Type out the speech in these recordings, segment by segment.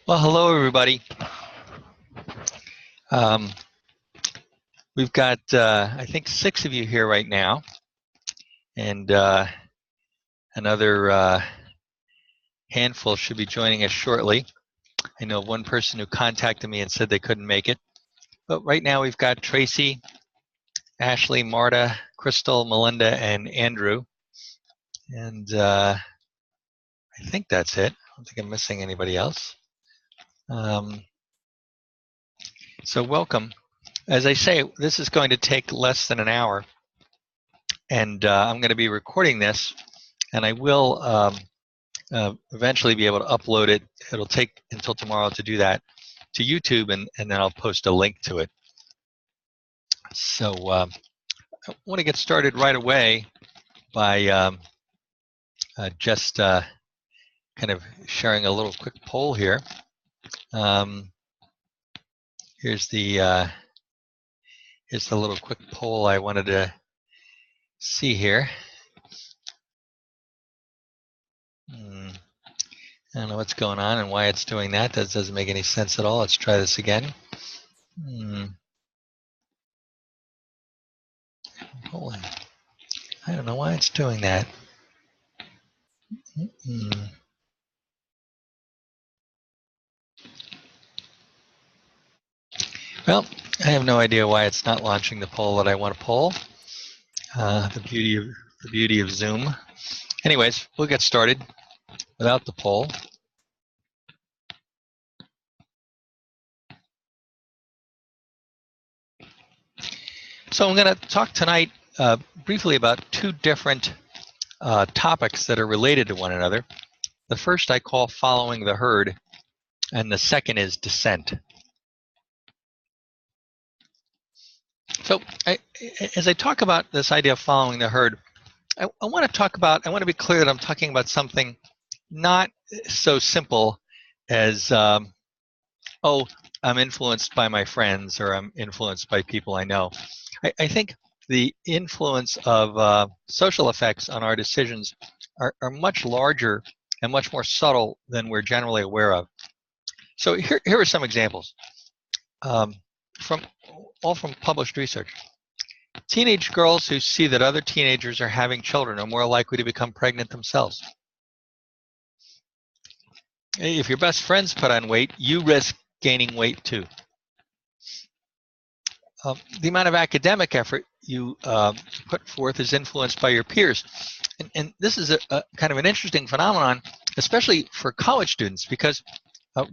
Well, hello, everybody. We've got, I think, 6 of you here right now, and another handful should be joining us shortly. I know one person who contacted me and said they couldn't make it, but right now we've got Tracy, Ashley, Marta, Crystal, Melinda, and Andrew, and I think that's it. I don't think I'm missing anybody else. So welcome. As I say, this is going to take less than an hour, and I'm going to be recording this, and I will eventually be able to upload it. It'll take until tomorrow to do that to YouTube, and then I'll post a link to it. So I want to get started right away by just kind of sharing a little quick poll here. Here's the little quick poll I wanted to see here. I don't know what's going on and why it's doing that. That doesn't make any sense at all. Let's try this again. Polling. I don't know why it's doing that. Well, I have no idea why it's not launching the poll that I want to poll. The beauty of Zoom. Anyways, we'll get started without the poll. So I'm going to talk tonight briefly about 2 different topics that are related to one another. The first I call following the herd, and the second is dissent. So as I talk about this idea of following the herd, I want to be clear that I'm talking about something not so simple as, oh, I'm influenced by my friends or I'm influenced by people I know. I think the influence of social effects on our decisions are much larger and much more subtle than we're generally aware of. So here are some examples from published research. Teenage girls who see that other teenagers are having children are more likely to become pregnant themselves. If your best friends put on weight, you risk gaining weight too. The amount of academic effort you put forth is influenced by your peers. And this is a kind of an interesting phenomenon, especially for college students, because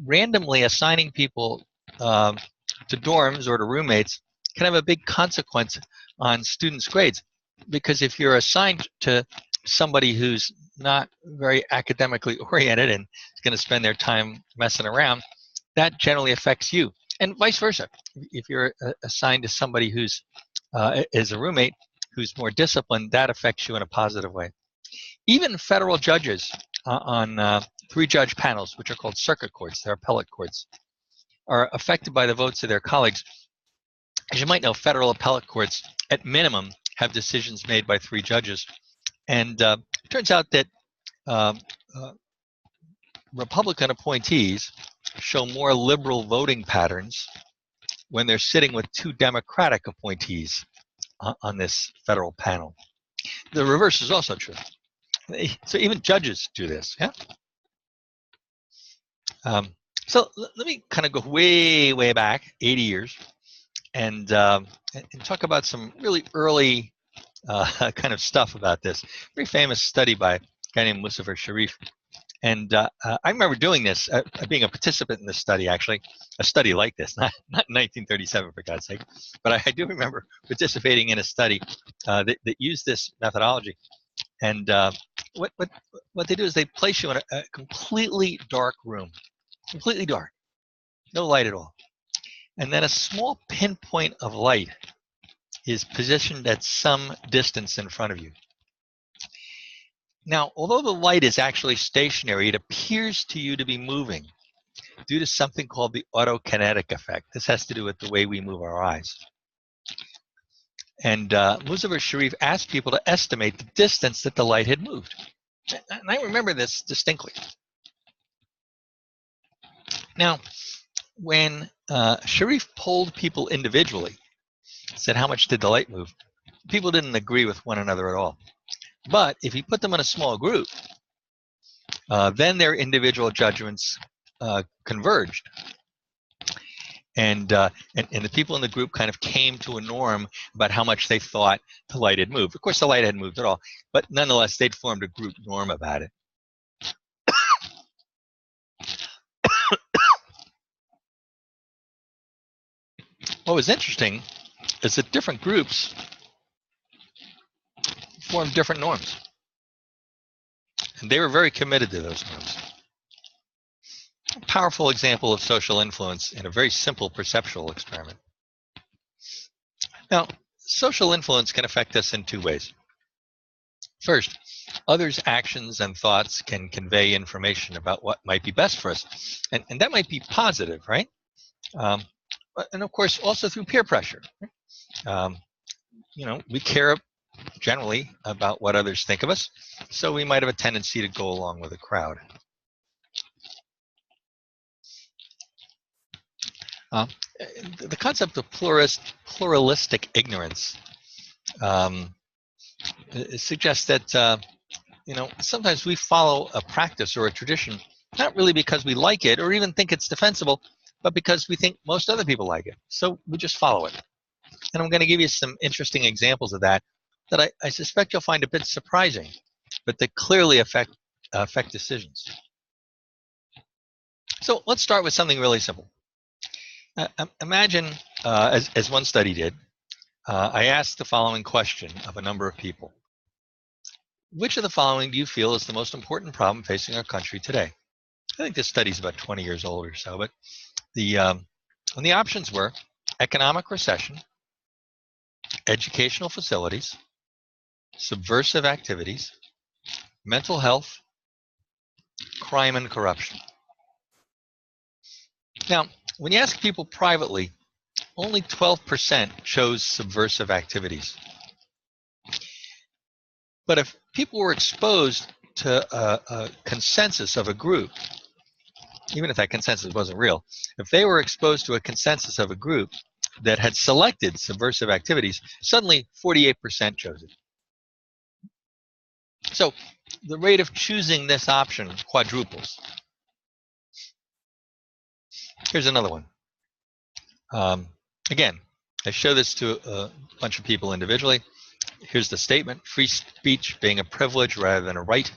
randomly assigning people to dorms or to roommates can have a big consequence on students' grades. Because if you're assigned to somebody who's not very academically oriented and is going to spend their time messing around, that generally affects you. And vice versa. If you're assigned to somebody who's is a roommate who's more disciplined, that affects you in a positive way. Even federal judges on 3-judge panels, which are called circuit courts, they're appellate courts, are affected by the votes of their colleagues. As you might know, federal appellate courts, at minimum, have decisions made by 3 judges. And it turns out that Republican appointees show more liberal voting patterns when they're sitting with 2 Democratic appointees on this federal panel. The reverse is also true. So even judges do this, yeah? So let me kind of go way, way back, 80 years, and talk about some really early kind of stuff about this. Very famous study by a guy named Muzafer Sharif. And I remember doing this, being a participant in this study, actually, a study like this, not 1937, for God's sake, but I do remember participating in a study that used this methodology. And what they do is they place you in a completely dark room, completely dark, no light at all. And then a small pinpoint of light is positioned at some distance in front of you. Now, although the light is actually stationary, it appears to you to be moving due to something called the autokinetic effect. This has to do with the way we move our eyes. And Muzafer Sharif asked people to estimate the distance that the light had moved. And I remember this distinctly. Now, when Sharif polled people individually, said how much did the light move, people didn't agree with one another at all. But if he put them in a small group, then their individual judgments converged. And the people in the group kind of came to a norm about how much they thought the light had moved. Of course, the light hadn't moved at all, but nonetheless, they'd formed a group norm about it. What was interesting is that different groups formed different norms, and they were very committed to those norms. A powerful example of social influence in a very simple perceptual experiment. Now, social influence can affect us in two ways. First, others' actions and thoughts can convey information about what might be best for us, and that might be positive, right? And of course, also through peer pressure. We care generally about what others think of us, so we might have a tendency to go along with the crowd. The concept of pluralistic ignorance suggests that sometimes we follow a practice or a tradition not really because we like it or even think it's defensible, but because we think most other people like it. So we just follow it. And I'm going to give you some interesting examples of that I suspect you'll find a bit surprising, but that clearly affect decisions. So let's start with something really simple. Imagine, as one study did, I asked the following question of a number of people. Which of the following do you feel is the most important problem facing our country today? I think this study is about 20 years old or so, but the options were economic recession, educational facilities, subversive activities, mental health, crime and corruption. Now, when you ask people privately, only 12% chose subversive activities. But if people were exposed to a consensus of a group, even if that consensus wasn't real, if they were exposed to a consensus of a group that had selected subversive activities, suddenly 48% chose it. So the rate of choosing this option quadruples. Here's another one. Again, I show this to a bunch of people individually. Here's the statement: free speech being a privilege rather than a right.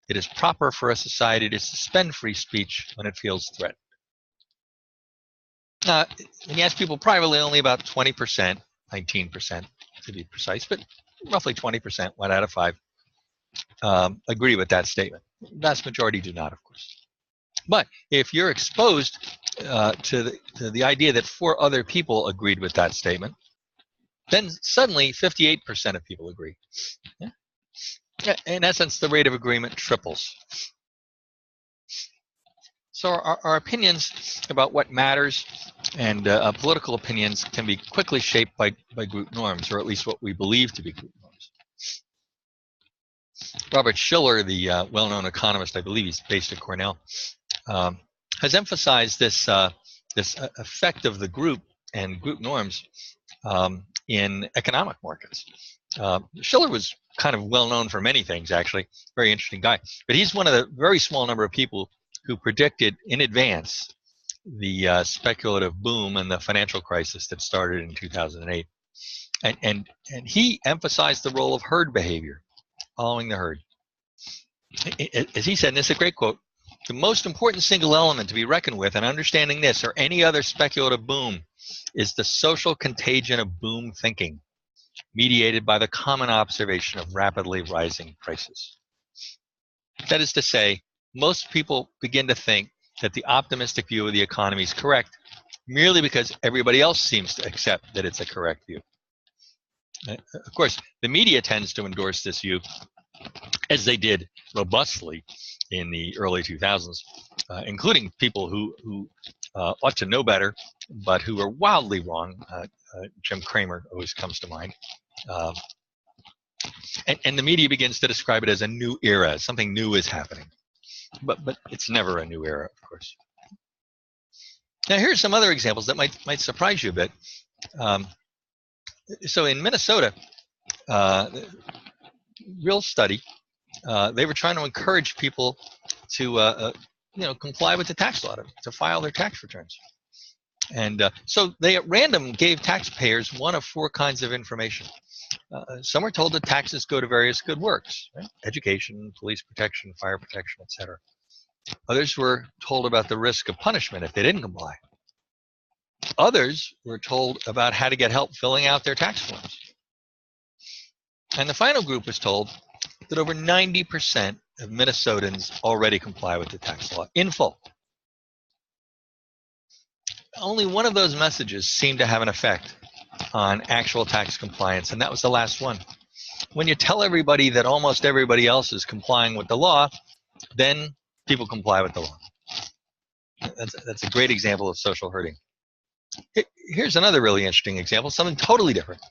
It is proper for a society to suspend free speech when it feels threatened. When you ask people privately, only about 20%, 19% to be precise, but roughly 20%, 1 out of 5, agree with that statement. The vast majority do not, of course. But if you're exposed to the idea that 4 other people agreed with that statement, then suddenly 58% of people agree. Yeah? In essence, the rate of agreement triples. So our opinions about what matters and political opinions can be quickly shaped by group norms, or at least what we believe to be group norms. Robert Shiller, the well-known economist, I believe he's based at Cornell, has emphasized this effect of the group and group norms in economic markets. Shiller was kind of well known for many things, actually. Very interesting guy. But he's one of the very small number of people who predicted in advance the speculative boom and the financial crisis that started in 2008. And he emphasized the role of herd behavior, following the herd. As he said, and this is a great quote, the most important single element to be reckoned with in understanding this or any other speculative boom is the social contagion of boom thinking, mediated by the common observation of rapidly rising prices. That is to say, most people begin to think that the optimistic view of the economy is correct merely because everybody else seems to accept that it's a correct view. Of course, the media tends to endorse this view, as they did robustly in the early 2000s, including people who ought to know better, but who are wildly wrong. Jim Cramer always comes to mind. And the media begins to describe it as a new era, something new is happening. But it's never a new era, of course. Now, here's some other examples that might surprise you a bit. So in Minnesota, real study, they were trying to encourage people to comply with the tax law, to file their tax returns. And so they at random gave taxpayers one of four kinds of information. Some were told that taxes go to various good works, right? Education, police protection, fire protection, etc. Others were told about the risk of punishment if they didn't comply. Others were told about how to get help filling out their tax forms. And the final group was told that over 90% of Minnesotans already comply with the tax law in full. Only one of those messages seemed to have an effect on actual tax compliance, and that was the last one. When you tell everybody that almost everybody else is complying with the law, then people comply with the law. That's a great example of social herding. Here's another really interesting example, something totally different.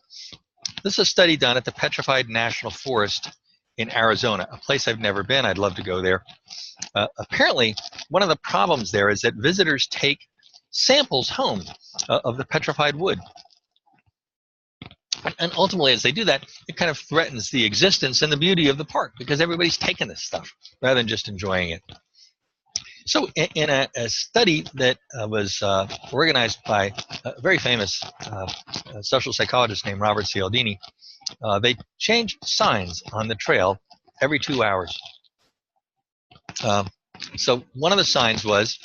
This is a study done at the Petrified National Forest in Arizona, a place I've never been. I'd love to go there. Apparently, one of the problems there is that visitors take samples home of the petrified wood. And ultimately, as they do that, it kind of threatens the existence and the beauty of the park because everybody's taking this stuff rather than just enjoying it. So in a study that was organized by a very famous social psychologist named Robert Cialdini, they changed signs on the trail every 2 hours. So one of the signs was,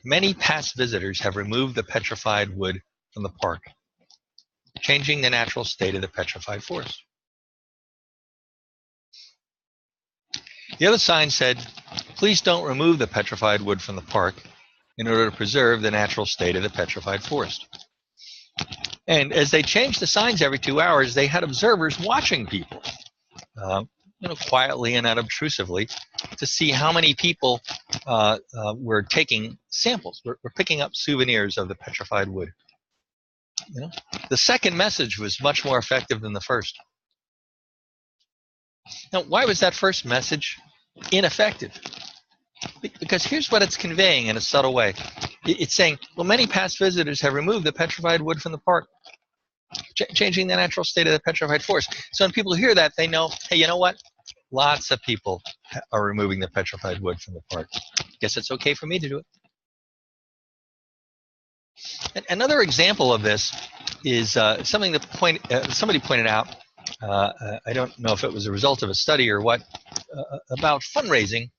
many past visitors have removed the petrified wood from the park, changing the natural state of the petrified forest. The other sign said, please don't remove the petrified wood from the park in order to preserve the natural state of the petrified forest. And as they changed the signs every 2 hours, they had observers watching people, quietly and unobtrusively, to see how many people were taking samples, were picking up souvenirs of the petrified wood. The second message was much more effective than the first. Now, why was that first message ineffective? Because here's what it's conveying in a subtle way. It's saying, well, many past visitors have removed the petrified wood from the park, changing the natural state of the petrified forest. So when people hear that, they know, hey, you know what? Lots of people are removing the petrified wood from the park. Guess it's okay for me to do it. Another example of this is something that somebody pointed out. I don't know if it was a result of a study or what, about fundraising,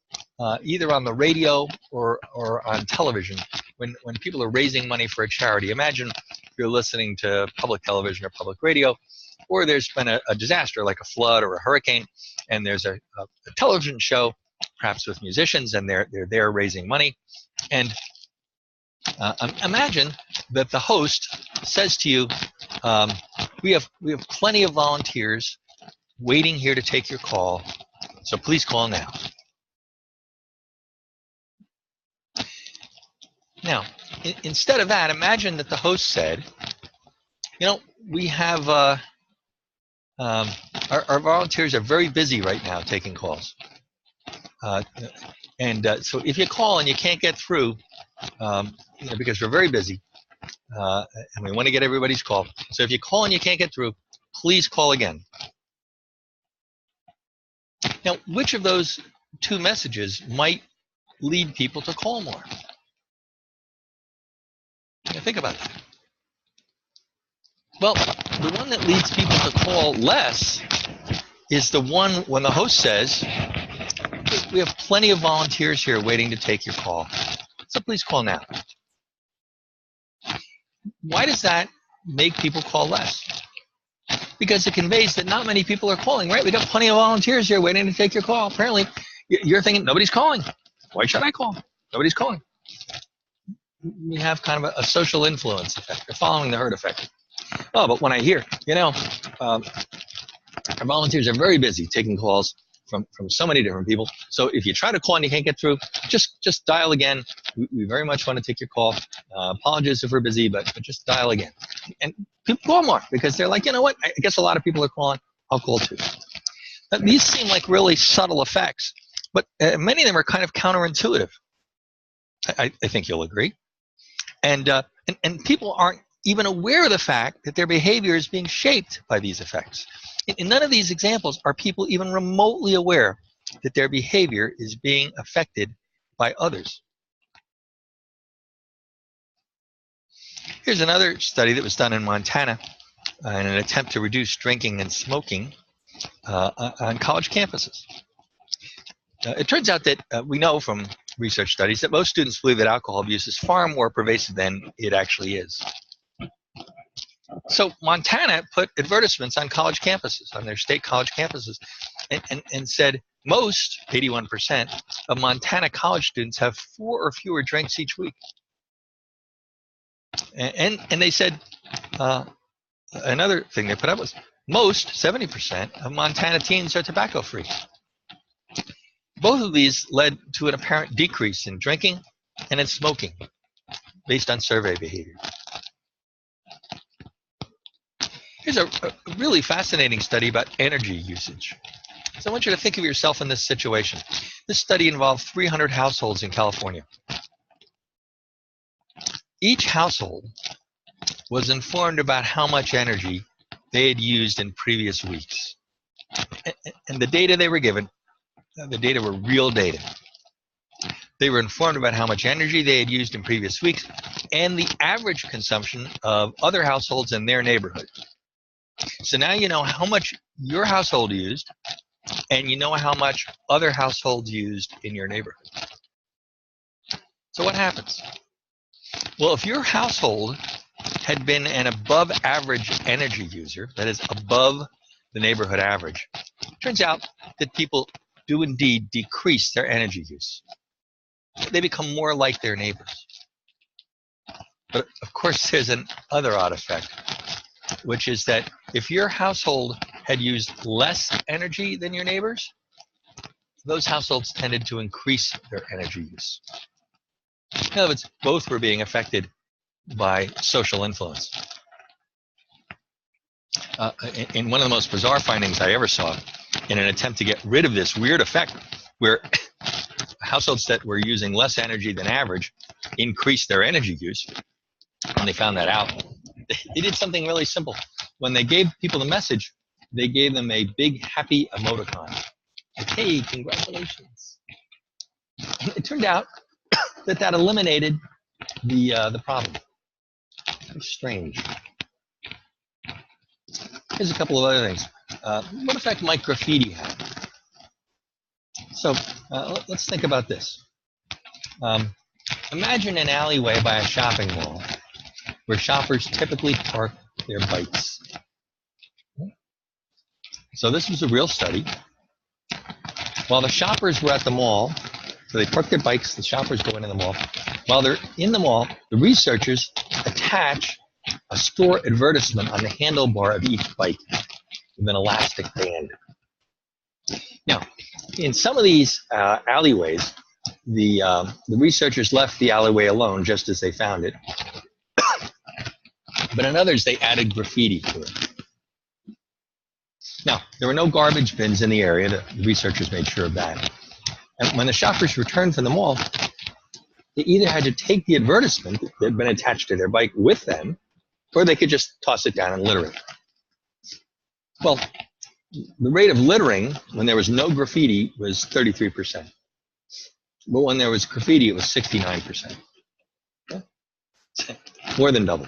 either on the radio or on television. When people are raising money for a charity, imagine you're listening to public television or public radio, or there's been a disaster like a flood or a hurricane, and there's a television show, perhaps with musicians, and they're there raising money. And imagine that the host says to you, we have plenty of volunteers waiting here to take your call, so please call now. Now, instead of that, imagine that the host said, we have our volunteers are very busy right now taking calls. So if you call and you can't get through, because we're very busy, and we want to get everybody's call. So if you call and you can't get through, please call again. Now, which of those two messages might lead people to call more? Now, think about that. Well, the one that leads people to call less is the one when the host says, we have plenty of volunteers here waiting to take your call, so please call now. Why does that make people call less? Because it conveys that not many people are calling, right? We got plenty of volunteers here waiting to take your call. Apparently, you're thinking, nobody's calling. Why should I call? Nobody's calling. We have kind of a social influence effect. You're following the herd effect. Oh, but when I hear, our volunteers are very busy taking calls from so many different people. So if you try to call and you can't get through, just dial again. We very much want to take your call. Apologies if we're busy, but just dial again. And people call more because they're like, you know what? I guess a lot of people are calling. I'll call too. Now, these seem like really subtle effects, but many of them are kind of counterintuitive. I think you'll agree. And people aren't even aware of the fact that their behavior is being shaped by these effects. In none of these examples are people even remotely aware that their behavior is being affected by others. Here's another study that was done in Montana in an attempt to reduce drinking and smoking on college campuses. It turns out that we know from research studies that most students believe that alcohol abuse is far more pervasive than it actually is. So Montana put advertisements on college campuses, on their state college campuses, and said most, 81%, of Montana college students have 4 or fewer drinks each week. And they said another thing they put up was most, 70%, of Montana teens are tobacco free. Both of these led to an apparent decrease in drinking and in smoking based on survey behavior. Here's a really fascinating study about energy usage. So I want you to think of yourself in this situation. This study involved 300 households in California. Each household was informed about how much energy they had used in previous weeks. And the data they were given, the data were real data. They were informed about how much energy they had used in previous weeks and the average consumption of other households in their neighborhood. So now you know how much your household used, and you know how much other households used in your neighborhood. So what happens? Well, if your household had been an above average energy user, that is above the neighborhood average, it turns out that people do indeed decrease their energy use. They become more like their neighbors. But of course, there's another odd effect, which is that if your household had used less energy than your neighbors, those households tended to increase their energy use. In other words, both were being affected by social influence. In one of the most bizarre findings I ever saw, in an attempt to get rid of this weird effect where households that were using less energy than average increased their energy use, and they found that out, they did something really simple. When they gave people the message, they gave them a big happy emoticon. Like, hey, congratulations. It turned out that eliminated the problem. Very strange. Here's a couple of other things. What effect might graffiti have? So let's think about this. Imagine an alleyway by a shopping mall where shoppers typically park their bikes. So this was a real study. While the shoppers were at the mall, so they park their bikes, the shoppers go into the mall. While they're in the mall, the researchers attach a store advertisement on the handlebar of each bike with an elastic band. Now, in some of these alleyways, the researchers left the alleyway alone just as they found it. But in others, they added graffiti to it. Now, there were no garbage bins in the area. The researchers made sure of that. And when the shoppers returned from the mall, they either had to take the advertisement that had been attached to their bike with them, or they could just toss it down and litter it. Well, the rate of littering when there was no graffiti was 33%. But when there was graffiti, it was 69%. Okay? More than double.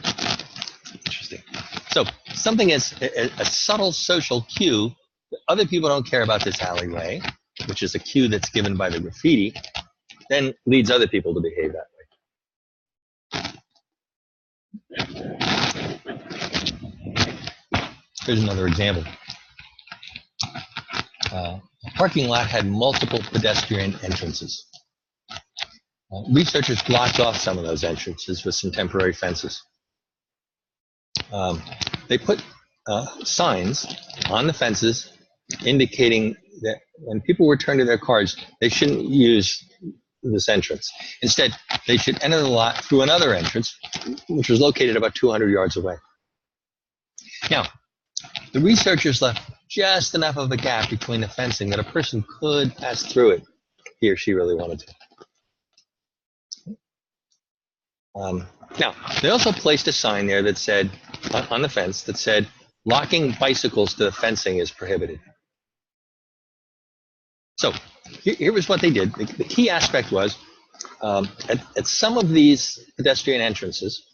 Interesting. So something is a subtle social cue that other people don't care about this alleyway, which is a cue that's given by the graffiti, then leads other people to behave that way. Here's another example. A parking lot had multiple pedestrian entrances. Researchers blocked off some of those entrances with some temporary fences. They put signs on the fences indicating that when people return to their cars, they shouldn't use this entrance. Instead, they should enter the lot through another entrance, which was located about 200 yards away. Now, the researchers left just enough of a gap between the fencing that a person could pass through it, he or she really wanted to. Now, they also placed a sign there that said, on the fence, that said, locking bicycles to the fencing is prohibited. So here was what they did. The key aspect was, at some of these pedestrian entrances,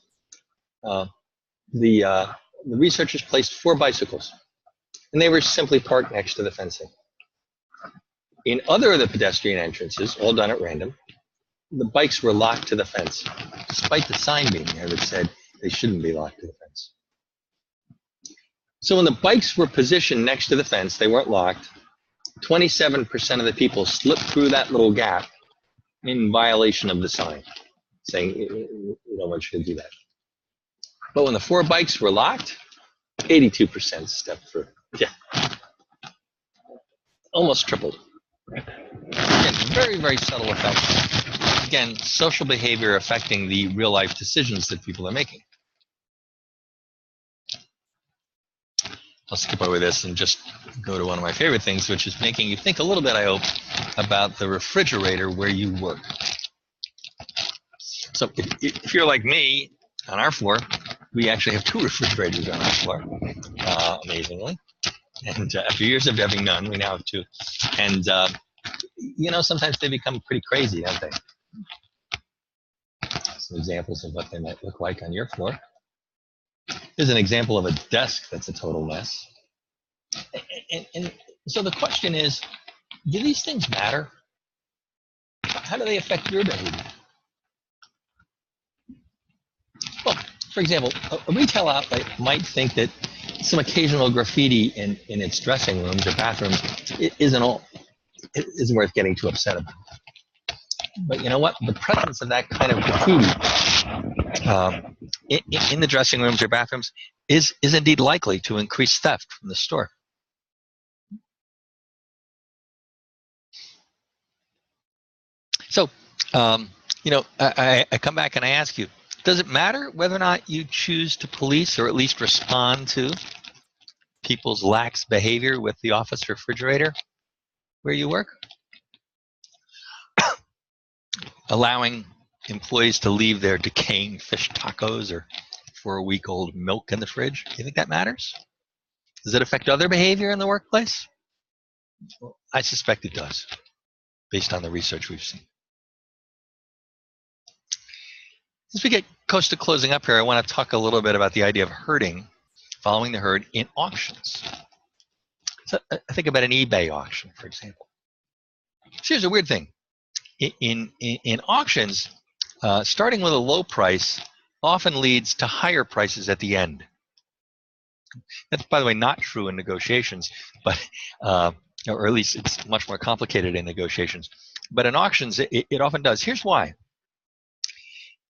the researchers placed 4 bicycles, and they were simply parked next to the fencing. In other of the pedestrian entrances, all done at random, the bikes were locked to the fence, despite the sign being there that said they shouldn't be locked to the fence. So when the bikes were positioned next to the fence, they weren't locked, 27% of the people slipped through that little gap in violation of the sign, saying you don't want you to do that. But when the 4 bikes were locked, 82% stepped through. Yeah, almost tripled. Again, very, very subtle effects. Again, social behavior affecting the real life decisions that people are making. I'll skip over this and just go to one of my favorite things, which is making you think a little bit, I hope, about the refrigerator where you work. So if you're like me, on our floor, we actually have 2 refrigerators on our floor, amazingly. And after years of having none, we now have 2. And, you know, sometimes they become pretty crazy, don't they? Some examples of what they might look like on your floor. Here's an example of a desk that's a total mess. And so the question is, do these things matter? How do they affect your behavior? Well, for example, a retail outlet might think that some occasional graffiti in its dressing rooms or bathrooms isn't worth getting too upset about. But you know what? The presence of that kind of graffiti in the dressing rooms or bathrooms is indeed likely to increase theft from the store. So, you know, I come back and I ask you, does it matter whether or not you choose to police or at least respond to people's lax behavior with the office refrigerator where you work? Allowing employees to leave their decaying fish tacos or 4-week-old milk in the fridge? Do you think that matters? Does it affect other behavior in the workplace? Well, I suspect it does, based on the research we've seen. As we get close to closing up here, I want to talk a little bit about the idea of herding, following the herd in auctions. So I think about an eBay auction, for example. So here's a weird thing. In auctions, starting with a low price often leads to higher prices at the end. That's, by the way, not true in negotiations, but or at least it's much more complicated in negotiations. But in auctions, it often does. Here's why.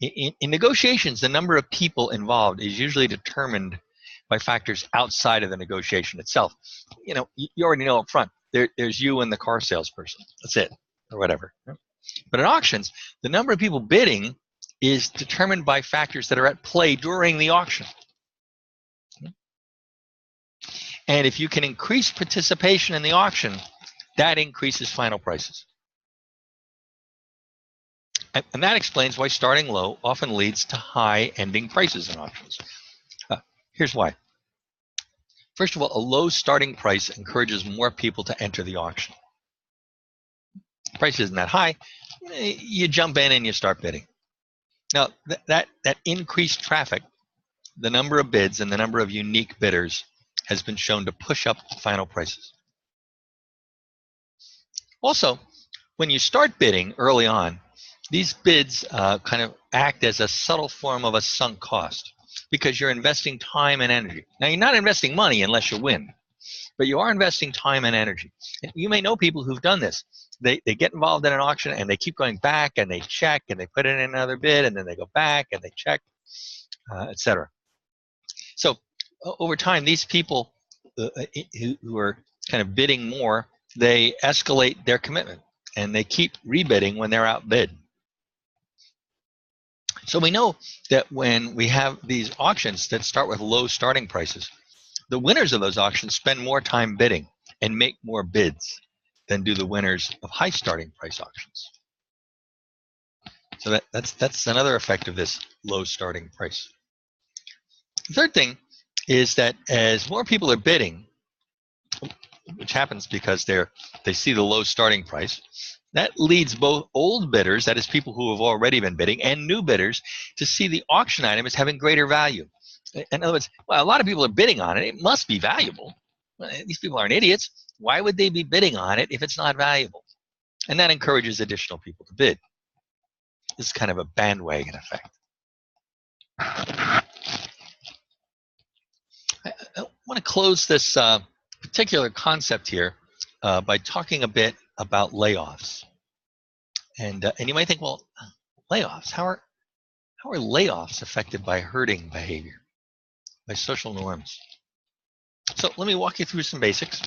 In negotiations, the number of people involved is usually determined by factors outside of the negotiation itself. You know, you already know up front, there's you and the car salesperson. That's it, or whatever. But in auctions, the number of people bidding is determined by factors that are at play during the auction. And if you can increase participation in the auction, that increases final prices. And that explains why starting low often leads to high ending prices in auctions. Here's why. First of all, a low starting price encourages more people to enter the auction. The price isn't that high, you jump in and you start bidding. Now, that increased traffic, the number of bids and the number of unique bidders has been shown to push up final prices. Also, when you start bidding early on, these bids kind of act as a subtle form of a sunk cost because you're investing time and energy. Now, you're not investing money unless you win, but you are investing time and energy. And you may know people who've done this. They get involved in an auction and they keep going back and they check and they put in another bid and then they go back and they check, etc. So over time, these people who are kind of bidding more, they escalate their commitment and they keep rebidding when they're outbid. So we know that when we have these auctions that start with low starting prices, the winners of those auctions spend more time bidding and make more bids than do the winners of high starting price auctions. So that's another effect of this low starting price. The third thing is that as more people are bidding, which happens because they see the low starting price, that leads both old bidders, that is people who have already been bidding, and new bidders to see the auction item as having greater value. In other words, well, a lot of people are bidding on it. It must be valuable. These people aren't idiots. Why would they be bidding on it if it's not valuable? And that encourages additional people to bid. This is kind of a bandwagon effect. I want to close this particular concept here by talking a bit about layoffs. And you might think, well, layoffs, how are layoffs affected by herding behavior, by social norms? So let me walk you through some basics.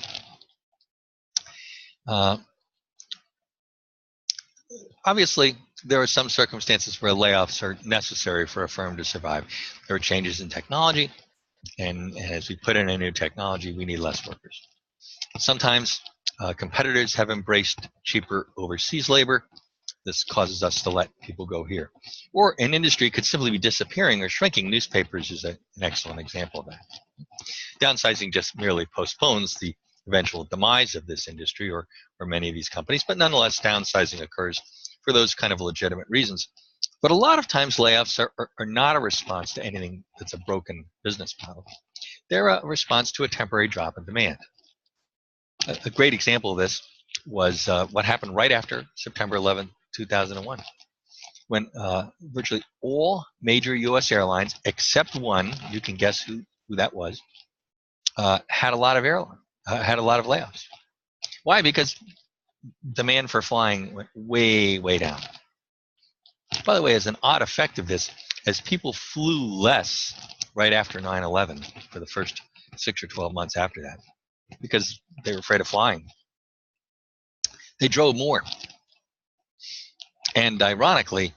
Obviously, there are some circumstances where layoffs are necessary for a firm to survive. There are changes in technology, and as we put in a new technology, we need less workers. Sometimes competitors have embraced cheaper overseas labor. This causes us to let people go here. Or an industry could simply be disappearing or shrinking. Newspapers is an excellent example of that. Downsizing just merely postpones the eventual demise of this industry or many of these companies, but nonetheless, downsizing occurs for those kind of legitimate reasons. But a lot of times layoffs are not a response to anything that's a broken business model. They're a response to a temporary drop in demand. A great example of this was what happened right after September 11, 2001, when virtually all major U.S. airlines, except one, you can guess who that was, had a lot of layoffs. Why? Because demand for flying went way, way down. By the way, as an odd effect of this, as people flew less right after 9/11 for the first 6 or 12 months after that, because they were afraid of flying, they drove more. And ironically,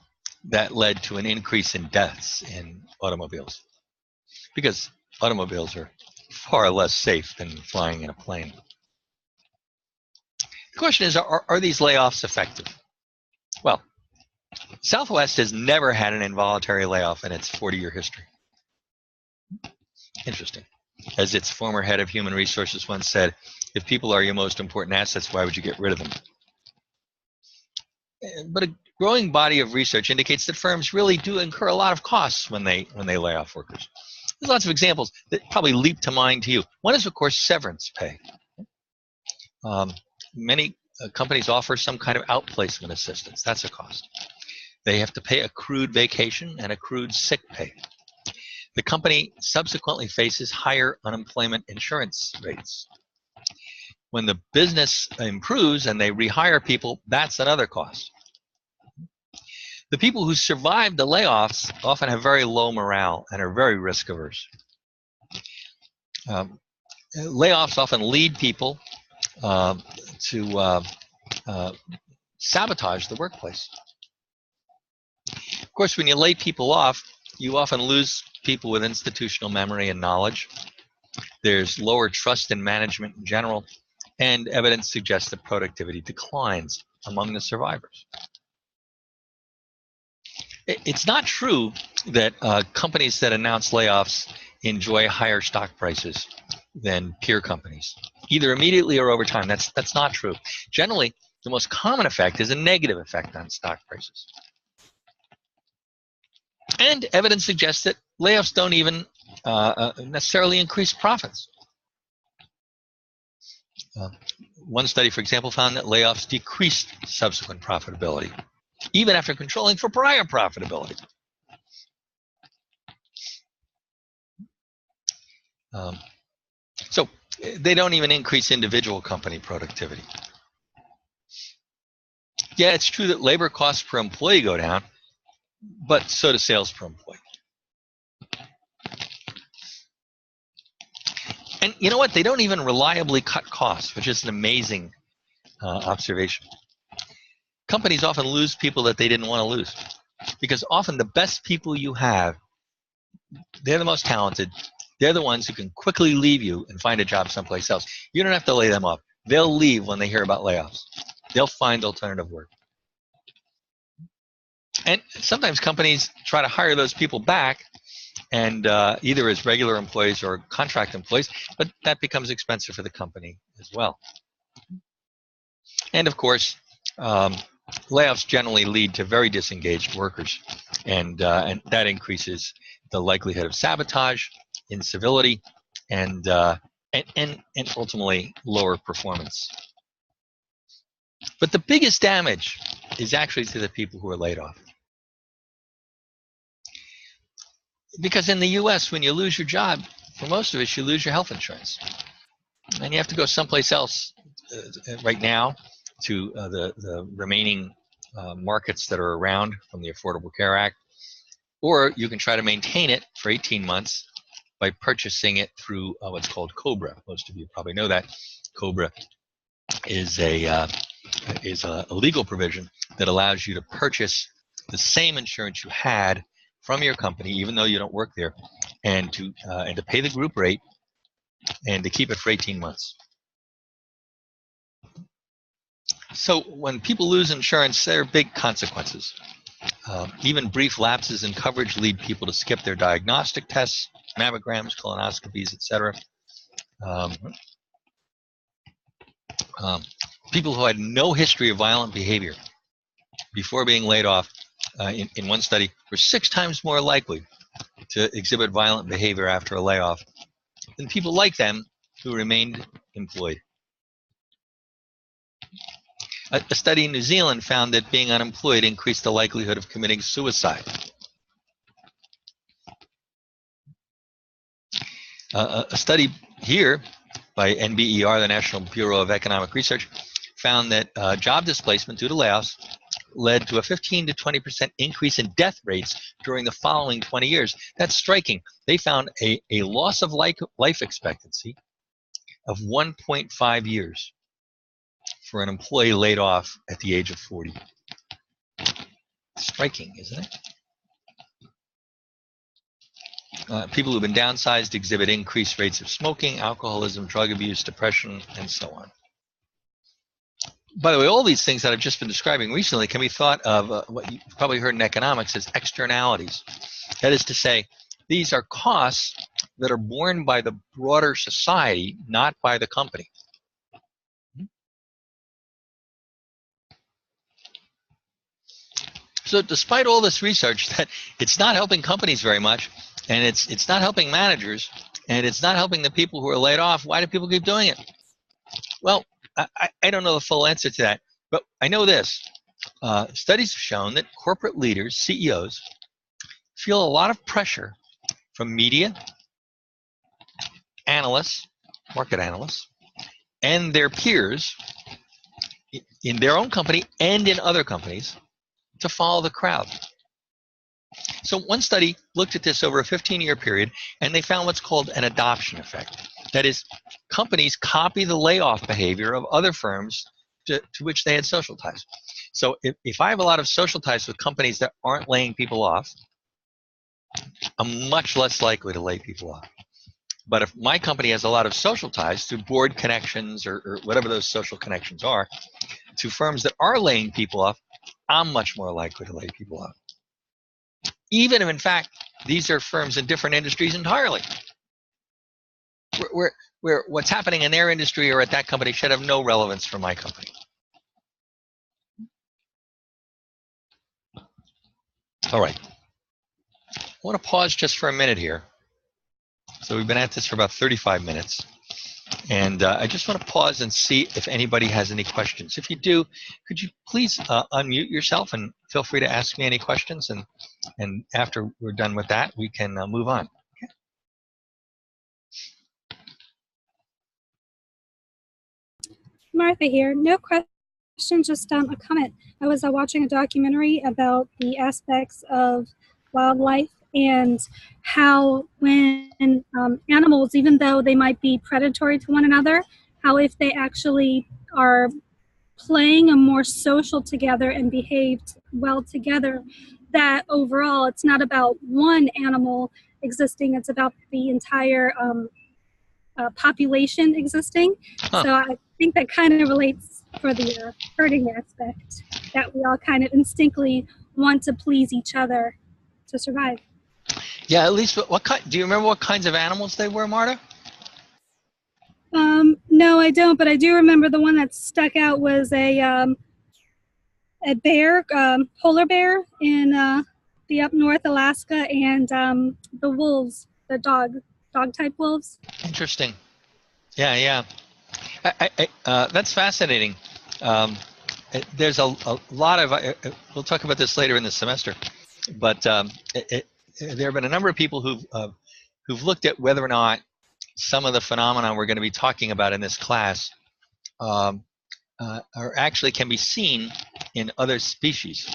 that led to an increase in deaths in automobiles, because automobiles are far less safe than flying in a plane. The question is, are these layoffs effective? Well, Southwest has never had an involuntary layoff in its 40-year history. Interesting. As its former head of human resources once said, if people are your most important assets, why would you get rid of them? But a growing body of research indicates that firms really do incur a lot of costs when they lay off workers. There's lots of examples that probably leap to mind to you. One is, of course, severance pay. Many companies offer some kind of outplacement assistance. That's a cost. They have to pay accrued vacation and accrued sick pay. The company subsequently faces higher unemployment insurance rates. When the business improves and they rehire people, that's another cost. The people who survive the layoffs often have very low morale and are very risk averse. Layoffs often lead people to sabotage the workplace. Of course, when you lay people off, you often lose people with institutional memory and knowledge. There's lower trust in management in general, and evidence suggests that productivity declines among the survivors. It's not true that companies that announce layoffs enjoy higher stock prices than peer companies, either immediately or over time. That's not true. Generally, the most common effect is a negative effect on stock prices. And evidence suggests that layoffs don't even necessarily increase profits. One study, for example, found that layoffs decreased subsequent profitability, even after controlling for prior profitability. So they don't even increase individual company productivity. Yeah, it's true that labor costs per employee go down, but so do sales per employee. And you know what? They don't even reliably cut costs, which is an amazing observation. Companies often lose people that they didn't want to lose, because often the best people you have, they're the most talented. They're the ones who can quickly leave you and find a job someplace else. You don't have to lay them off. They'll leave when they hear about layoffs. They'll find alternative work. And sometimes companies try to hire those people back, and either as regular employees or contract employees, but that becomes expensive for the company as well. And of course, layoffs generally lead to very disengaged workers, and that increases the likelihood of sabotage, incivility, and ultimately lower performance. But the biggest damage is actually to the people who are laid off. Because in the US, when you lose your job, for most of us, you lose your health insurance. And you have to go someplace else right now to the remaining markets that are around from the Affordable Care Act. Or you can try to maintain it for 18 months by purchasing it through what's called COBRA. Most of you probably know that. COBRA is a legal provision that allows you to purchase the same insurance you had from your company, even though you don't work there, and to pay the group rate and to keep it for 18 months. So when people lose insurance, there are big consequences. Even brief lapses in coverage lead people to skip their diagnostic tests, mammograms, colonoscopies, etc. People who had no history of violent behavior before being laid off, in one study, were 6 times more likely to exhibit violent behavior after a layoff than people like them who remained employed. A study in New Zealand found that being unemployed increased the likelihood of committing suicide. A study here by NBER, the National Bureau of Economic Research, found that job displacement due to layoffs led to a 15 to 20% increase in death rates during the following 20 years. That's striking. They found a loss of life expectancy of 1.5 years for an employee laid off at the age of 40. Striking, isn't it? People who've been downsized exhibit increased rates of smoking, alcoholism, drug abuse, depression, and so on. By the way, all these things that I've just been describing recently can be thought of, what you've probably heard in economics, as externalities. That is to say, these are costs that are borne by the broader society, not by the company. So despite all this research that it's not helping companies very much, and it's not helping managers, and it's not helping the people who are laid off, why do people keep doing it? Well, I don't know the full answer to that, but I know this. Studies have shown that corporate leaders, CEOs, feel a lot of pressure from media, analysts, market analysts, and their peers in their own company and in other companies to follow the crowd. So one study looked at this over a 15-year period, and they found what's called an adoption effect. That is, companies copy the layoff behavior of other firms to which they had social ties. So if I have a lot of social ties with companies that aren't laying people off, I'm much less likely to lay people off. But if my company has a lot of social ties through board connections or whatever those social connections are to firms that are laying people off, I'm much more likely to lay people off. Even if, in fact, these are firms in different industries entirely, where what's happening in their industry or at that company should have no relevance for my company. All right. I want to pause just for a minute here. So we've been at this for about 35 minutes. And I just want to pause and see if anybody has any questions. If you do, could you please unmute yourself and feel free to ask me any questions. And after we're done with that, we can move on. Okay. Martha here. No question, just a comment. I was watching a documentary about the aspects of wildlife and how when animals, even though they might be predatory to one another, how if they actually are playing a more social together and behaved well together, that overall it's not about one animal existing, it's about the entire population existing. Huh. So I think that kind of relates for the herding aspect, that we all kind of instinctively want to please each other to survive. Yeah, at least what kind? Do you remember what kinds of animals they were, Marta? No, I don't, but I do remember the one that stuck out was a bear, polar bear in the up north Alaska, and the wolves, the dog type wolves. Interesting. Yeah, yeah. That's fascinating. There's a lot of, we'll talk about this later in the semester, but there have been a number of people who've looked at whether or not some of the phenomena we're going to be talking about in this class are actually can be seen in other species.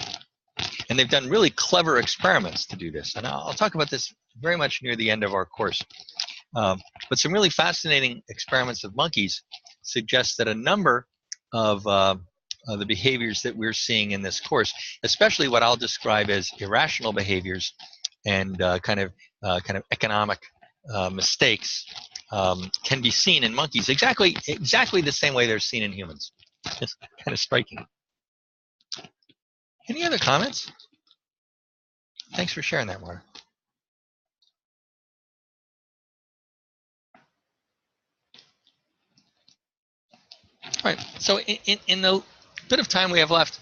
And they've done really clever experiments to do this. And I'll talk about this very much near the end of our course. But some really fascinating experiments of monkeys suggest that a number of the behaviors that we're seeing in this course, especially what I'll describe as irrational behaviors and kind of economic mistakes, can be seen in monkeys exactly the same way they're seen in humans. It's kind of striking. Any other comments? Thanks for sharing that, Marta. All right, so in the bit of time we have left,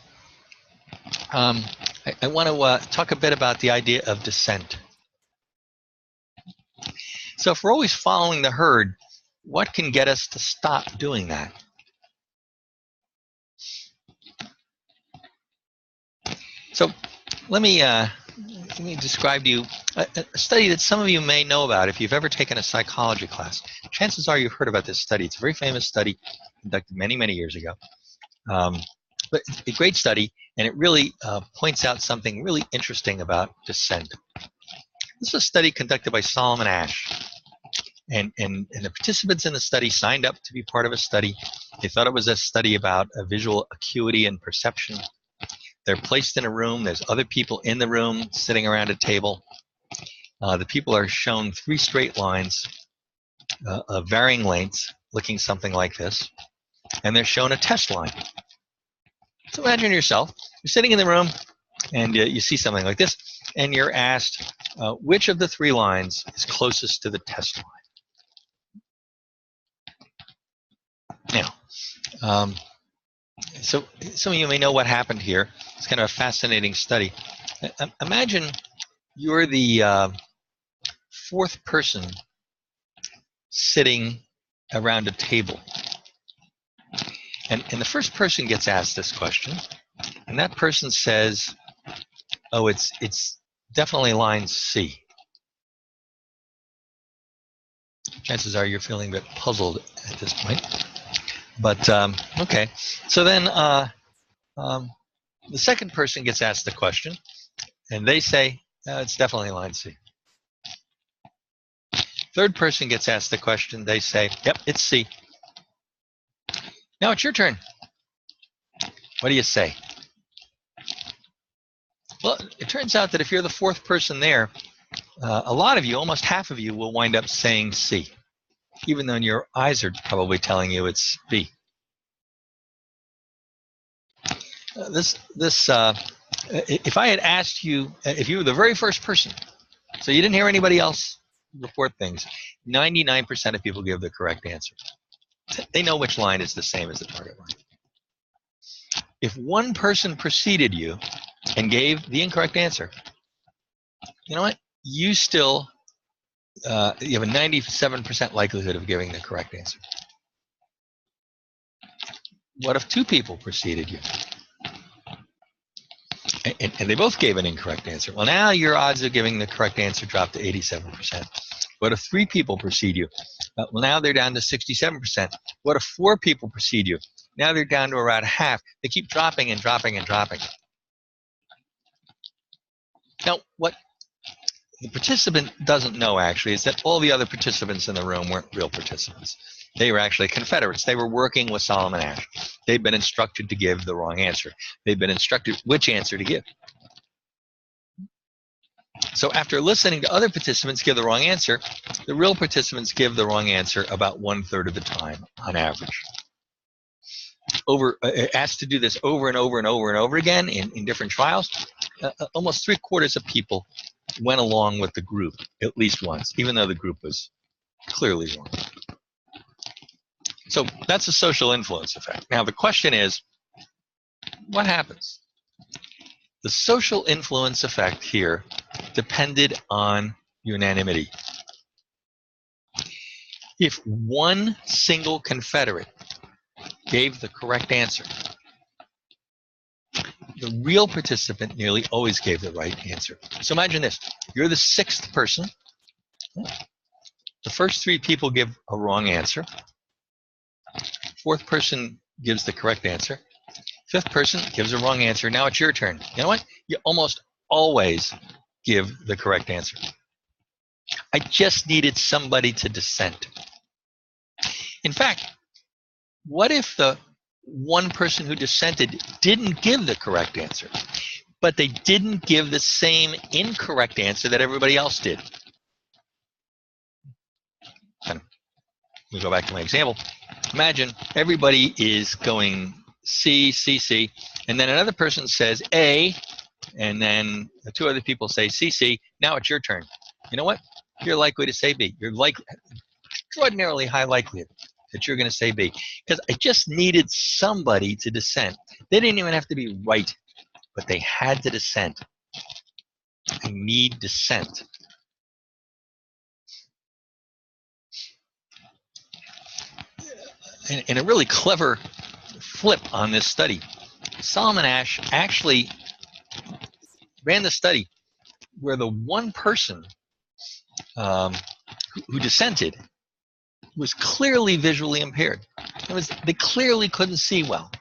I want to talk a bit about the idea of dissent. So if we're always following the herd, what can get us to stop doing that? So let me describe to you a study that some of you may know about if you've ever taken a psychology class. Chances are you've heard about this study. It's a very famous study conducted many, many years ago. But it's a great study, and it really points out something really interesting about dissent. This is a study conducted by Solomon Asch. And the participants in the study signed up to be part of a study. They thought it was a study about visual acuity and perception. They're placed in a room. There's other people in the room sitting around a table. The people are shown 3 straight lines of varying lengths, looking something like this. And they're shown a test line. So imagine yourself, you're sitting in the room, and you see something like this, and you're asked which of the 3 lines is closest to the test line. Now, so some of you may know what happened here. It's kind of a fascinating study. Imagine you're the 4th person sitting around a table. And the first person gets asked this question, and that person says, oh, it's definitely line C. Chances are you're feeling a bit puzzled at this point. But, okay. So then the second person gets asked the question, and they say, it's definitely line C. Third person gets asked the question, they say, yep, it's C. Now it's your turn. What do you say? Well, it turns out that if you're the 4th person there, a lot of you, almost half of you, will wind up saying C, even though your eyes are probably telling you it's B. If I had asked you, if you were the very first person, so you didn't hear anybody else report things, 99% of people give the correct answer. They know which line is the same as the target line. If one person preceded you and gave the incorrect answer, you know what? You still you have a 97% likelihood of giving the correct answer. What if 2 people preceded you? And they both gave an incorrect answer. Well, now your odds of giving the correct answer drop to 87%. What if 3 people precede you? Well, now they're down to 67%. What if 4 people precede you? Now they're down to around half. They keep dropping and dropping and dropping. Now, what the participant doesn't know, actually, is that all the other participants in the room weren't real participants. They were actually Confederates. They were working with Solomon Asch. They'd been instructed to give the wrong answer. They'd been instructed which answer to give. So after listening to other participants give the wrong answer, the real participants give the wrong answer about 1/3 of the time on average. Asked to do this over and over and over and over again in different trials, almost 3/4 of people went along with the group at least once, even though the group was clearly wrong. So that's a social influence effect. Now the question is, what happens? The social influence effect here depended on unanimity. If one single Confederate gave the correct answer, the real participant nearly always gave the right answer. So imagine this. You're the 6th person. The first 3 people give a wrong answer. 4th person gives the correct answer. 5th person gives a wrong answer. Now it's your turn. You know what? You almost always give the correct answer. I just needed somebody to dissent. In fact, what if the one person who dissented didn't give the correct answer, but they didn't give the same incorrect answer that everybody else did? Let me go back to my example. Imagine everybody is going C, C, C, and then another person says A, and then 2 other people say C, C. Now it's your turn. You know what? You're likely to say B. You're extraordinarily high likelihood that you're going to say B, because I just needed somebody to dissent. They didn't even have to be right, but they had to dissent. I need dissent. And a really clever flip on this study. Solomon Asch actually ran the study where the one person who dissented was clearly visually impaired. They clearly couldn't see well.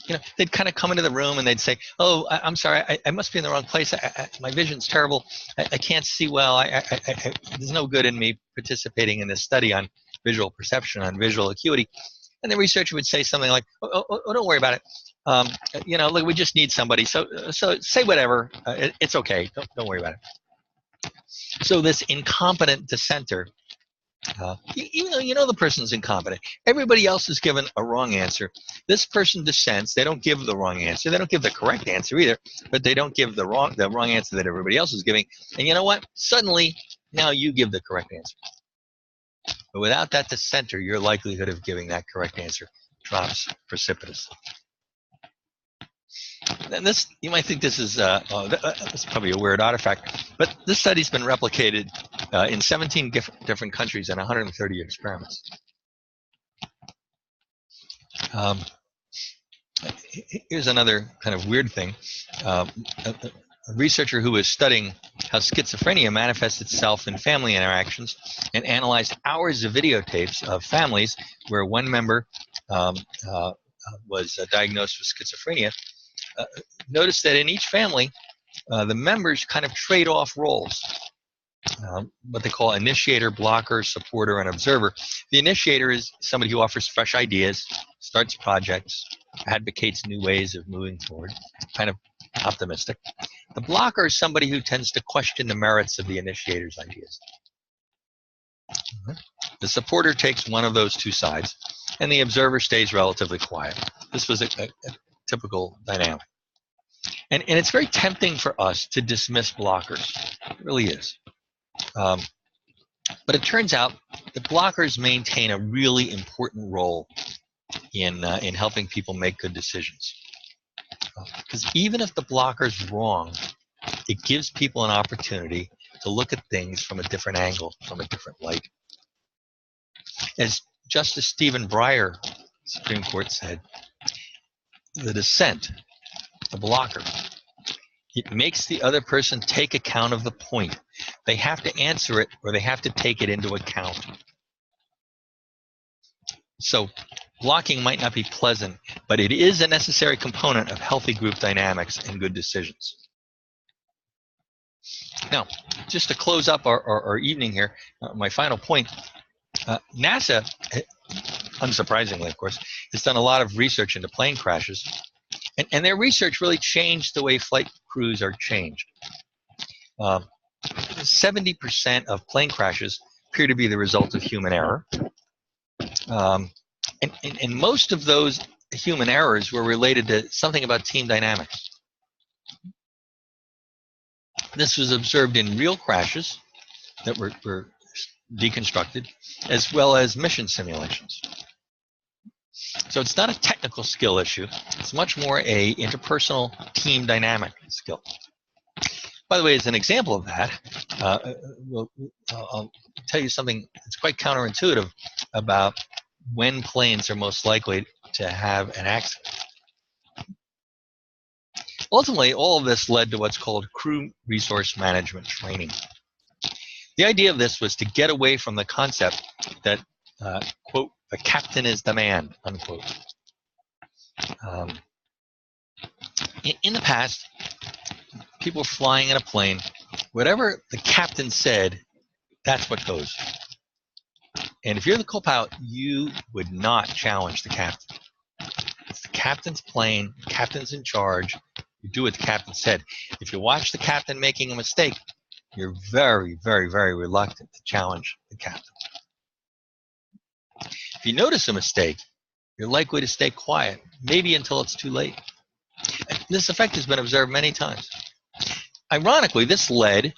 You know, they'd kind of come into the room and they'd say, "Oh, I'm sorry, I must be in the wrong place. My vision's terrible. I can't see well. There's no good in me participating in this study on visual perception, on visual acuity." And the researcher would say something like, "Oh, don't worry about it. You know, look, we just need somebody. So say whatever. It's okay. Don't worry about it." So this incompetent dissenter, even though you know the person's incompetent, everybody else is given a wrong answer. This person dissents. They don't give the wrong answer. They don't give the correct answer either, but they don't give the wrong answer that everybody else is giving. And you know what? Suddenly, now you give the correct answer. But without that dissenter, your likelihood of giving that correct answer drops precipitously. And this, you might think this is that's probably a weird artifact, but this study's been replicated in 17 different countries and 130 experiments. Here's another kind of weird thing. A researcher who was studying how schizophrenia manifests itself in family interactions and analyzed hours of videotapes of families where one member was diagnosed with schizophrenia, noticed that in each family, the members kind of trade off roles. What they call initiator, blocker, supporter, and observer. The initiator is somebody who offers fresh ideas, starts projects, advocates new ways of moving forward, kind of optimistic. The blocker is somebody who tends to question the merits of the initiator's ideas. The supporter takes one of those two sides, and the observer stays relatively quiet. This was a typical dynamic. And it's very tempting for us to dismiss blockers. It really is. But it turns out that blockers maintain a really important role in helping people make good decisions. Because even if the blocker's wrong, it gives people an opportunity to look at things from a different angle, from a different light. As Justice Stephen Breyer, Supreme Court, said, the dissent, the blocker, it makes the other person take account of the point. They have to answer it or they have to take it into account. So blocking might not be pleasant, but it is a necessary component of healthy group dynamics and good decisions. Now, just to close up our evening here, my final point, NASA, unsurprisingly, of course, has done a lot of research into plane crashes. And their research really changed the way flight crews are changed. 70% of plane crashes appear to be the result of human error. And most of those human errors were related to something about team dynamics. This was observed in real crashes that were deconstructed, as well as mission simulations. So it's not a technical skill issue. It's much more a interpersonal team dynamic skill. By the way, as an example of that, I'll tell you something that's quite counterintuitive about when planes are most likely to have an accident. Ultimately, all of this led to what's called crew resource management training. The idea of this was to get away from the concept that, quote, the captain is the man, unquote. In the past, people flying in a plane, whatever the captain said, that's what goes. And if you're the co-pilot, you would not challenge the captain. It's the captain's plane, the captain's in charge. You do what the captain said. If you watch the captain making a mistake, you're very, very, very reluctant to challenge the captain. If you notice a mistake, you're likely to stay quiet, maybe until it's too late. And this effect has been observed many times. Ironically, this led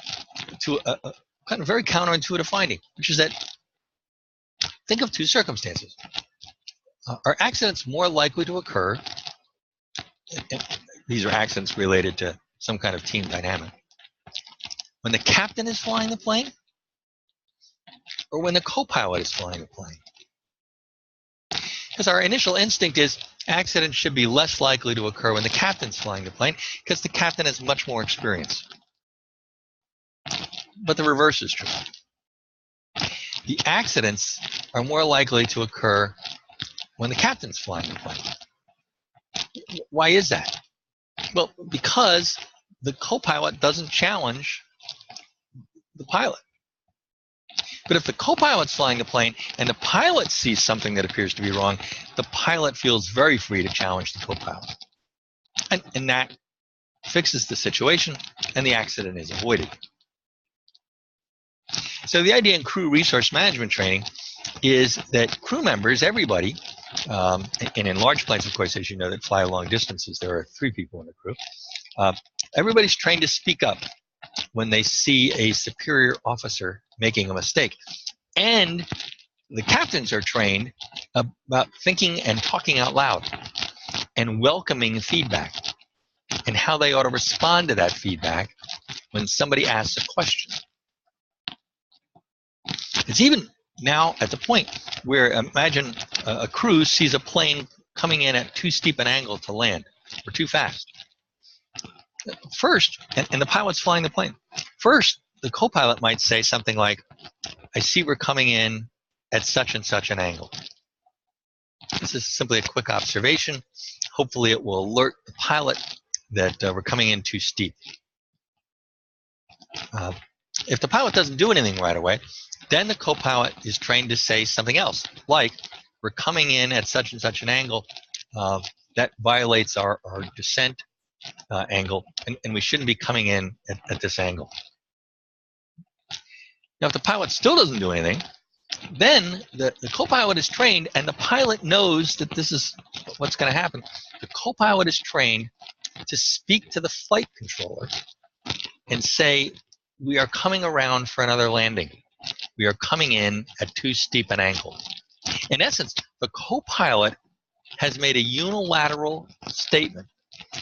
to a kind of very counterintuitive finding, which is that, think of two circumstances. Are accidents more likely to occur? These are accidents related to some kind of team dynamic. When the captain is flying the plane, or when the co-pilot is flying the plane? Because our initial instinct is accidents should be less likely to occur when the captain's flying the plane, because the captain has much more experience. But the reverse is true. The accidents are more likely to occur when the captain's flying the plane. Why is that? Well, because the co-pilot doesn't challenge the pilot. But if the co-pilot's flying the plane and the pilot sees something that appears to be wrong, the pilot feels very free to challenge the co-pilot. And that fixes the situation, and the accident is avoided. So the idea in crew resource management training is that crew members, everybody, and in large planes, of course, as you know, that fly long distances, there are 3 people in the crew. Everybody's trained to speak up when they see a superior officer making a mistake. And the captains are trained about thinking and talking out loud and welcoming feedback and how they ought to respond to that feedback when somebody asks a question. It's even now at the point where, imagine a crew sees a plane coming in at too steep an angle to land or too fast. First, and the pilot's flying the plane, first the co-pilot might say something like, I see we're coming in at such and such an angle. This is simply a quick observation. Hopefully it will alert the pilot that we're coming in too steep. If the pilot doesn't do anything right away, then the co-pilot is trained to say something else, like, we're coming in at such and such an angle that violates our descent angle, and we shouldn't be coming in at this angle. Now, if the pilot still doesn't do anything, then the co-pilot is trained, and the pilot knows that this is what's going to happen. The co-pilot is trained to speak to the flight controller and say, we are coming around for another landing. We are coming in at too steep an angle. In essence, the co-pilot has made a unilateral statement.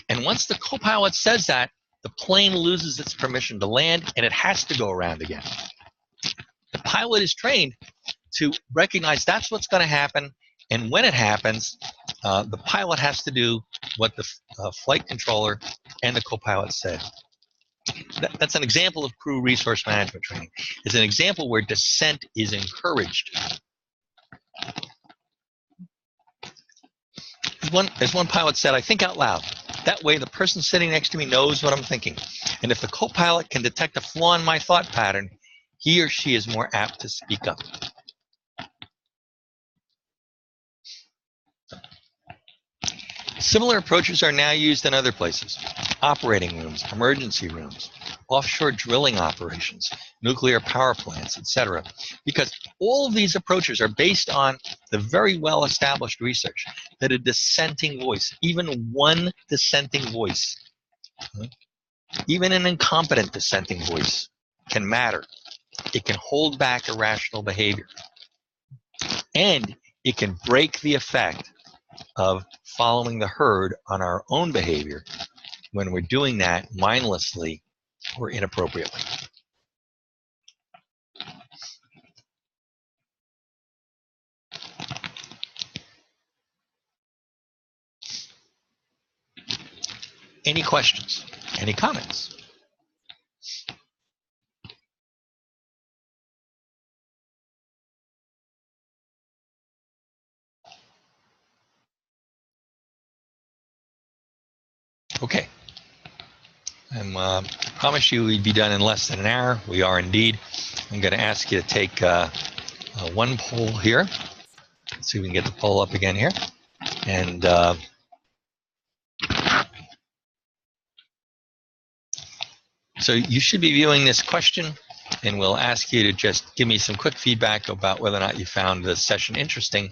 And once the co-pilot says that, the plane loses its permission to land, and it has to go around again. The pilot is trained to recognize that's what's going to happen, and when it happens, the pilot has to do what the flight controller and the co-pilot said. That's an example of crew resource management training. It's an example where dissent is encouraged. As one pilot said, I think out loud. That way the person sitting next to me knows what I'm thinking. And if the co-pilot can detect a flaw in my thought pattern, he or she is more apt to speak up. Similar approaches are now used in other places: operating rooms, emergency rooms, offshore drilling operations, nuclear power plants, etc. Because all of these approaches are based on the very well-established research that a dissenting voice, even one dissenting voice, Even an incompetent dissenting voice can matter. It can hold back irrational behavior. And it can break the effect of following the herd on our own behavior when we're doing that mindlessly or inappropriately. Any questions? Any comments? Okay. I promise you we'd be done in less than an hour. We are indeed. I'm going to ask you to take one poll here. Let's see if we can get the poll up again here. And so you should be viewing this question, and we'll ask you to just give me some quick feedback about whether or not you found the session interesting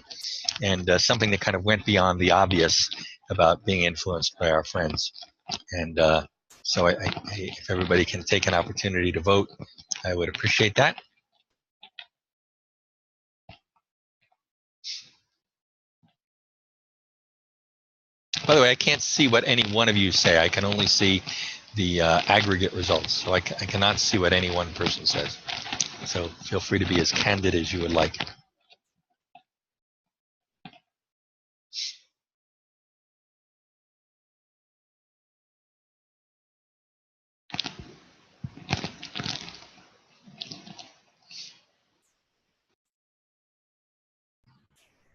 and something that kind of went beyond the obvious about being influenced by our friends. And so if everybody can take an opportunity to vote, I would appreciate that. By the way, I can't see what any one of you say. I can only see the aggregate results. So I cannot see what any one person says. So feel free to be as candid as you would like.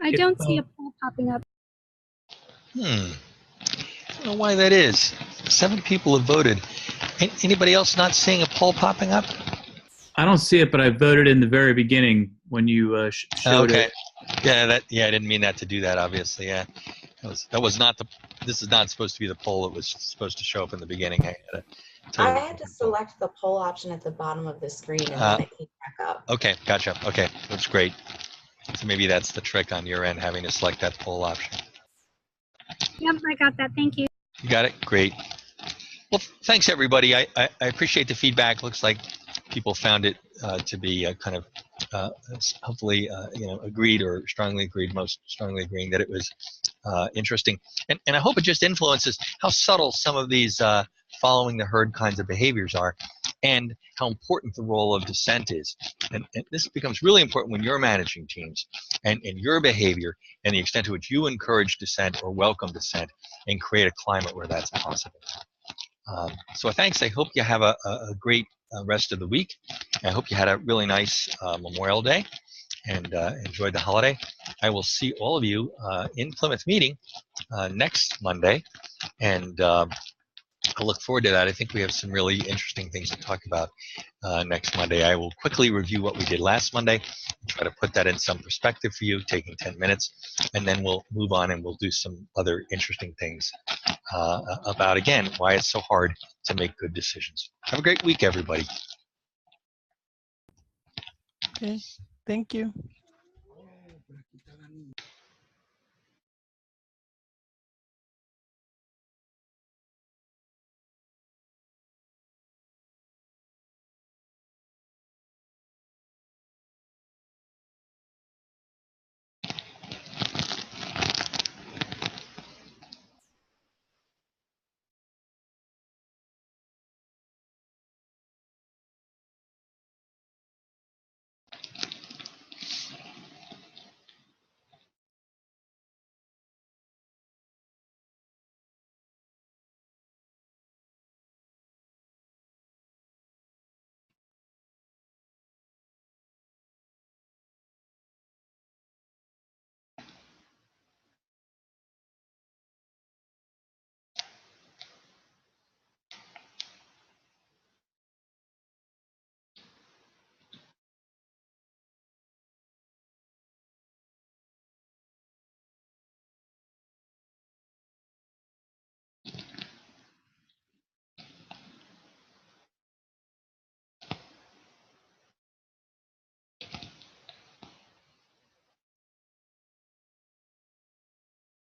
I don't see a poll popping up. I don't know why that is. 7 people have voted. Anybody else not seeing a poll popping up? I don't see it, but I voted in the very beginning when you showed it. Yeah, I didn't mean that to do that. Obviously, yeah. That was not the. This is not supposed to be the poll. It was supposed to show up in the beginning. I had to select the poll option at the bottom of the screen, and then it came back up. Okay, gotcha. Okay, that's great. So maybe that's the trick on your end, having to select that poll option. Yep, I got that. Thank you. You got it? Great. Well, thanks, everybody. I appreciate the feedback. Looks like people found it to be kind of hopefully agreed or strongly agreed, most strongly agreeing that it was interesting. And I hope it just influences how subtle some of these following the herd kinds of behaviors are, and how important the role of dissent is. And this becomes really important when you're managing teams, and your behavior and the extent to which you encourage dissent or welcome dissent and create a climate where that's possible. So thanks. I hope you have a great rest of the week. I hope you had a really nice Memorial Day and enjoyed the holiday. I will see all of you in Plymouth meeting next Monday, and I look forward to that. I think we have some really interesting things to talk about next Monday. I will quickly review what we did last Monday, try to put that in some perspective for you, taking 10 minutes, and then we'll move on and we'll do some other interesting things about, again, why it's so hard to make good decisions. Have a great week, everybody. Okay, thank you.